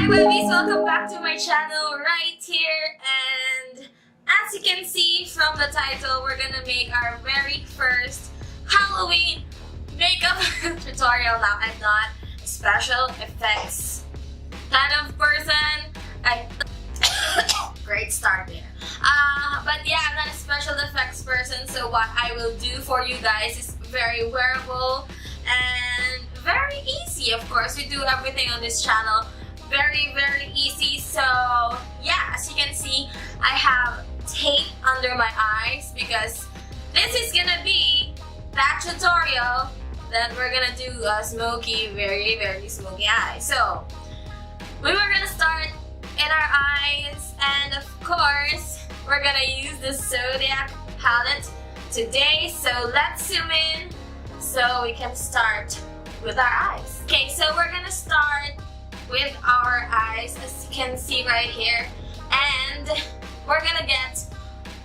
Hi babies, welcome back to my channel right here, and as you can see from the title, we're gonna make our very first Halloween makeup tutorial. Now, I'm not a special effects kind of person. Great start there. But yeah, I'm not a special effects person, so what I will do for you guys is very wearable and very easy. Of course, we do everything on this channel very easy. So yeah, as you can see, I have tape under my eyes because this is gonna be that tutorial that we're gonna do a smoky, very smoky eye. So we were gonna start in our eyes, and of course we're gonna use the Zodiac palette today. So let's zoom in so we can start with our eyes. Okay, so we're gonna start with our eyes, as you can see right here, and we're gonna get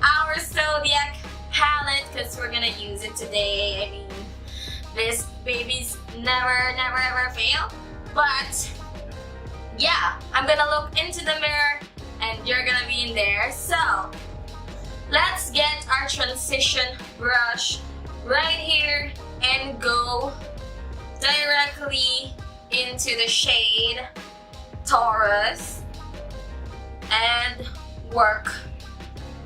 our Zodiac palette because we're gonna use it today. I mean, this babies never ever fail. But yeah, I'm gonna look into the mirror and you're gonna be in there. So let's get our transition brush right here and go directly into the shade Taurus and work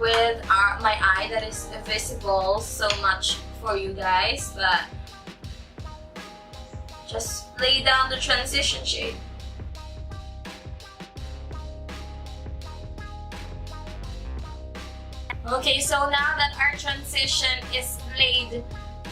with my eye that is visible so much for you guys, but just lay down the transition shade. Okay, so now that our transition is laid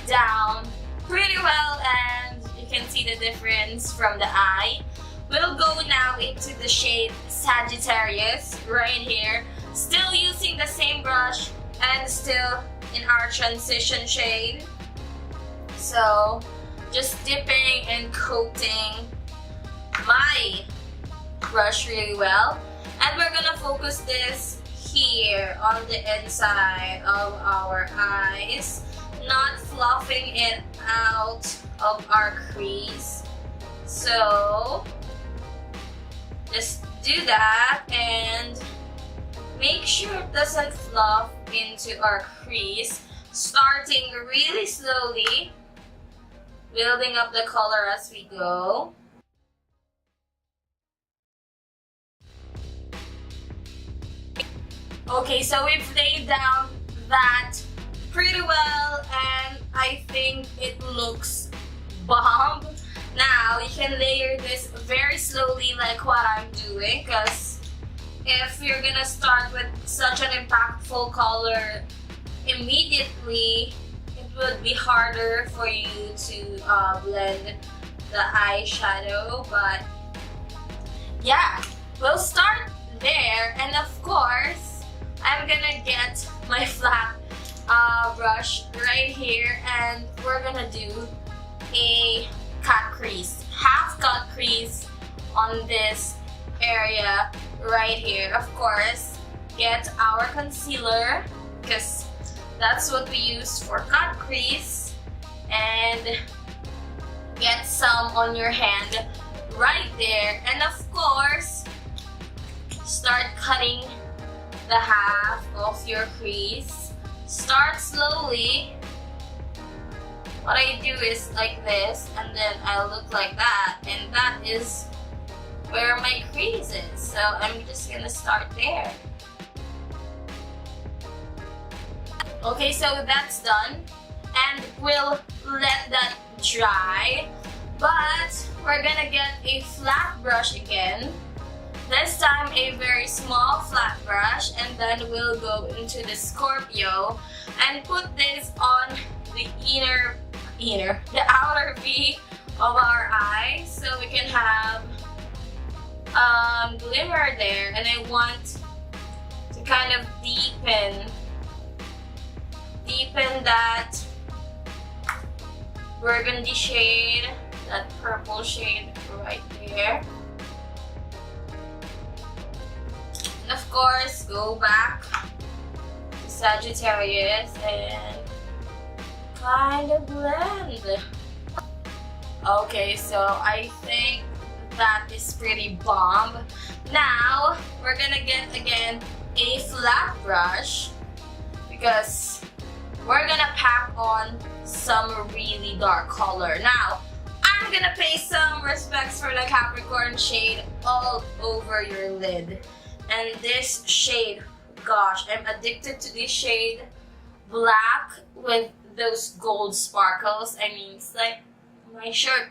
down pretty well and you can see the difference from the eye, we'll go now into the shade Sagittarius right here, still using the same brush and still in our transition shade. So just dipping and coating my brush really well, and we're gonna focus this here on the inside of our eyes, not fluffing it out of our crease. So just do that and make sure it doesn't fluff into our crease, starting really slowly, building up the color as we go. Okay, so we've laid down that pretty well and I think it looks bomb. Now you can layer this very slowly like what I'm doing, because if you're gonna start with such an impactful color immediately, it would be harder for you to blend the eyeshadow. But yeah, we'll start there, and of course I'm gonna get my flat brush right here and we're gonna do a cut crease, half cut crease on this area right here. Of course, get our concealer because that's what we use for cut crease, and get some on your hand right there, and of course start cutting the half of your crease. Start slowly. What I do is like this, and then I'll look like that, and that is where my crease is. So I'm just gonna start there. Okay, so that's done, and we'll let that dry. But we're gonna get a flat brush again. This time a very small flat brush, and then we'll go into the Scorpio and put this on the the outer V of our eye so we can have glimmer there. And I want to kind of deepen that burgundy shade, that purple shade right there. And of course, go back to Sagittarius and kind of blend. Okay, so I think that is pretty bomb. Now, we're gonna get again a flat brush because we're gonna pack on some really dark color. Now, I'm gonna pay some respects for the Capricorn shade all over your lid. And this shade, gosh, I'm addicted to this shade. Black with those gold sparkles. I mean, it's like my shirt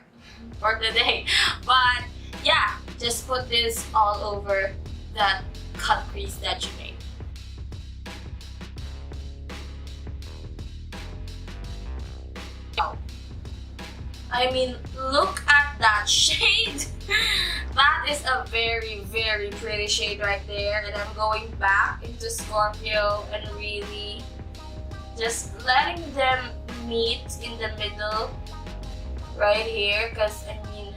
for today. But yeah, just put this all over that cut crease that you made. I mean, look at that shade. That is a very, very pretty shade right there. And I'm going back into Scorpio and really just letting them meet in the middle right here, because I mean,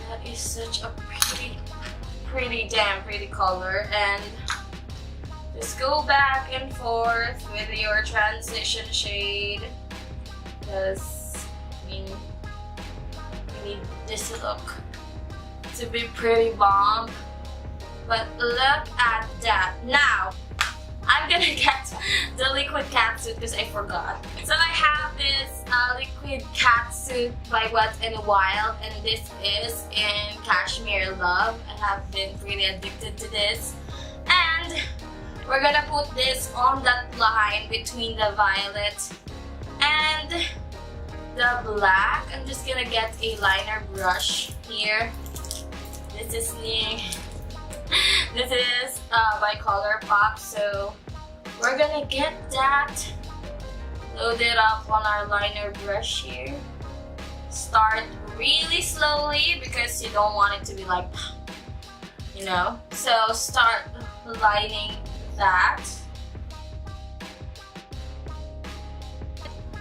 that is such a pretty damn pretty color. And just go back and forth with your transition shade, because I mean, you need this look to be pretty bomb. But look at that. Now, I'm gonna get the liquid catsuit because I forgot. So I have this liquid catsuit by Wet n Wild, and this is in Cashmere Love. I have been pretty addicted to this. And we're gonna put this on that line between the violet and the black. I'm just gonna get a liner brush here. This is new. This is by ColourPop, so we're gonna get that loaded up on our liner brush here. Start really slowly because you don't want it to be like, you know. So start lining that.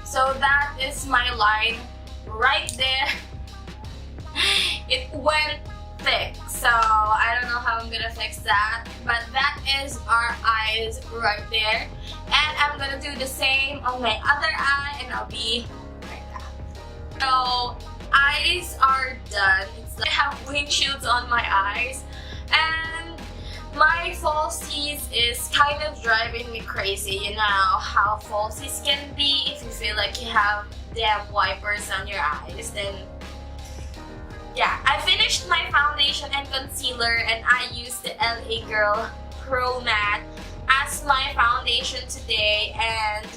So that is my line right there. It went thick, so I don't know how I'm gonna fix that, but that is our eyes right there. And I'm gonna do the same on my other eye, and I'll be like that. So eyes are done. It's like I have windshields on my eyes, and my falsies is kind of driving me crazy. You know how falsies can be if you feel like you have damn wipers on your eyes. Then yeah, I finished my foundation and concealer, and I used the LA Girl Pro Matte as my foundation today, and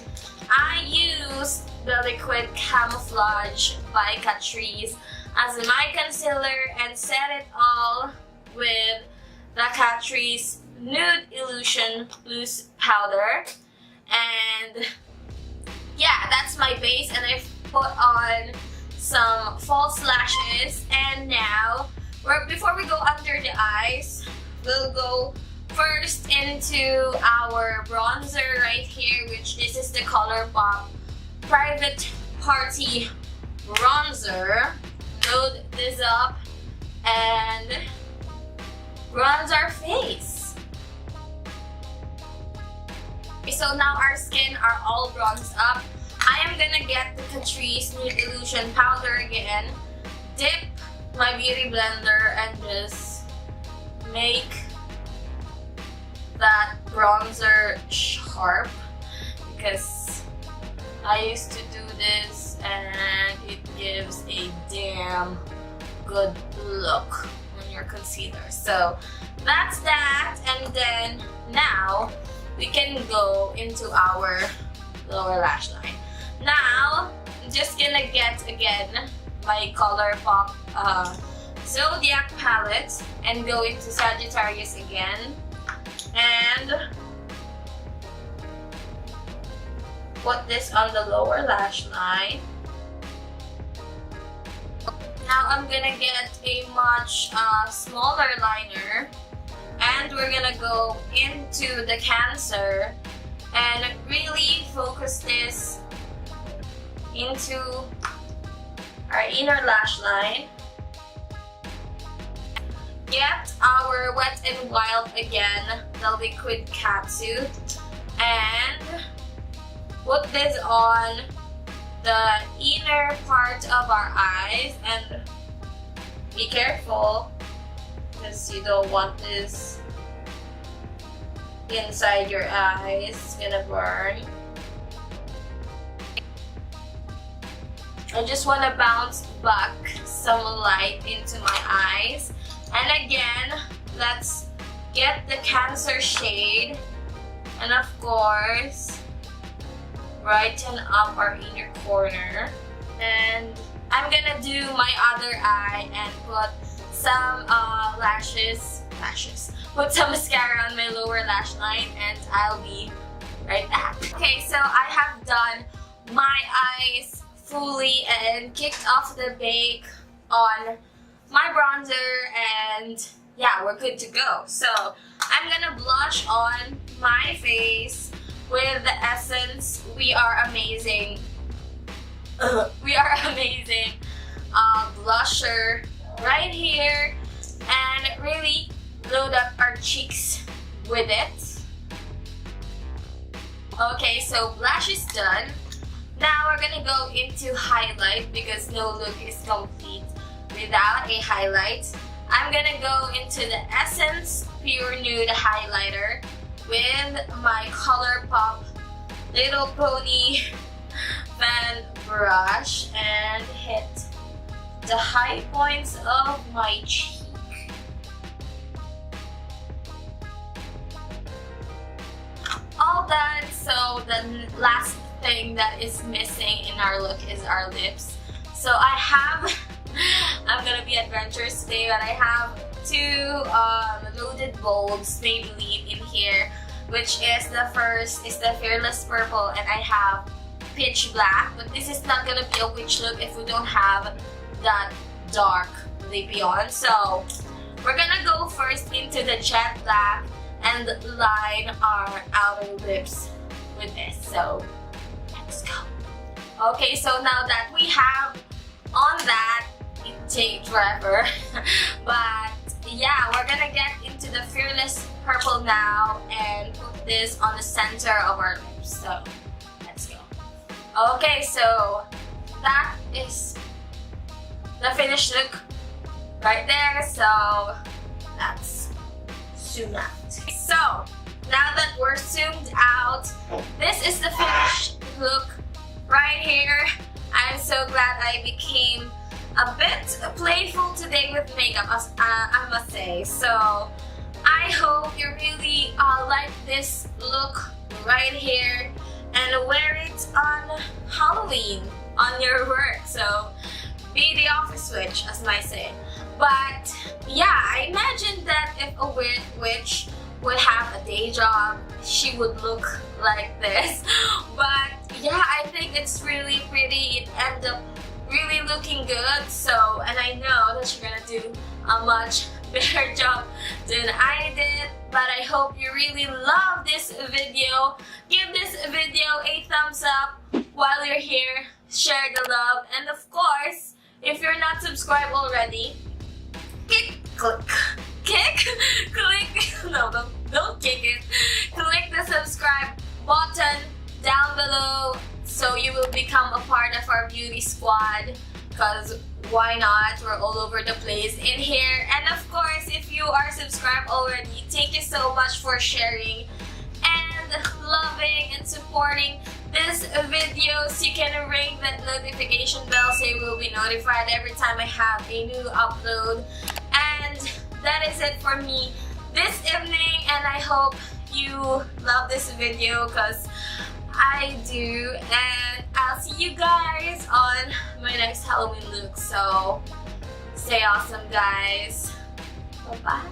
I used the Liquid Camouflage by Catrice as my concealer and set it all with the Catrice Nude Illusion Loose Powder. And yeah, that's my base, and I put on some false lashes. And now, before we go under the eyes, we'll go first into our bronzer right here, which this is the ColourPop Private Party Bronzer. Load this up and bronze our face. Okay, so now our skin are all bronzed up. I am gonna get the Catrice Nude Illusion Powder again, dip my beauty blender, and just make that bronzer sharp, because I used to do this and it gives a damn good look on your concealer. So that's that, and then now we can go into our lower lash line. Now, I'm just gonna get again my ColourPop Zodiac palette and go into Sagittarius again, and put this on the lower lash line. Now I'm gonna get a much smaller liner, and we're gonna go into the Cancer and really focus this into our inner lash line. Get our Wet n Wild again, the liquid catsuit, and put this on the inner part of our eyes. And be careful because you don't want this inside your eyes. It's gonna burn. I just want to bounce back some light into my eyes. And again, let's get the Cancer shade. And of course, brighten up our inner corner. And I'm gonna do my other eye and put some lashes. Put some mascara on my lower lash line, and I'll be right back. Okay, so I have done my eyes fully and kicked off the bake on my bronzer, and yeah, we're good to go. So I'm gonna blush on my face with the Essence We Are Amazing blusher right here, and really load up our cheeks with it. Okay, so blush is done. Now we're gonna go into highlight because no look is complete without a highlight. I'm gonna go into the Essence Pure Nude Highlighter with my ColourPop Little Pony fan brush and hit the high points of my cheek. All done, so the last thing that is missing in our look is our lips. So I have, I'm gonna be adventurous today, but I have two loaded bolds Maybelline in here, which is the first is the Fearless Purple, and I have Pitch Black, but this is not gonna be a witch look if we don't have that dark lippy on. So we're gonna go first into the Jet Black and line our outer lips with this. So let's go. Okay, so now that we have on that, it takes forever. But yeah, we're gonna get into the Fearless Purple now and put this on the center of our lips. So let's go. Okay, so that is the finished look right there. So let's zoom out. So now that we're zoomed out, this is the finished look right here. I'm so glad I became a bit playful today with makeup, I must say. So I hope you really like this look right here and wear it on Halloween on your work. So be the office witch, as I say. But yeah, I imagine that if a weird witch would have a day job, she would look like this. But yeah, I think it's really pretty. It ended up really looking good. So, and I know that you're gonna do a much better job than I did. But I hope you really love this video. Give this video a thumbs up while you're here. Share the love, and of course, if you're not subscribed already, click, no, don't kick it. Click the subscribe button down below so you will become a part of our beauty squad, because why not? We're all over the place in here. And of course, if you are subscribed already, thank you so much for sharing and loving and supporting this video, so you can ring that notification bell so you will be notified every time I have a new upload. And that is it for me this evening, and I hope you love this video because I do. And I'll see you guys on my next Halloween look. So stay awesome, guys. Bye-bye.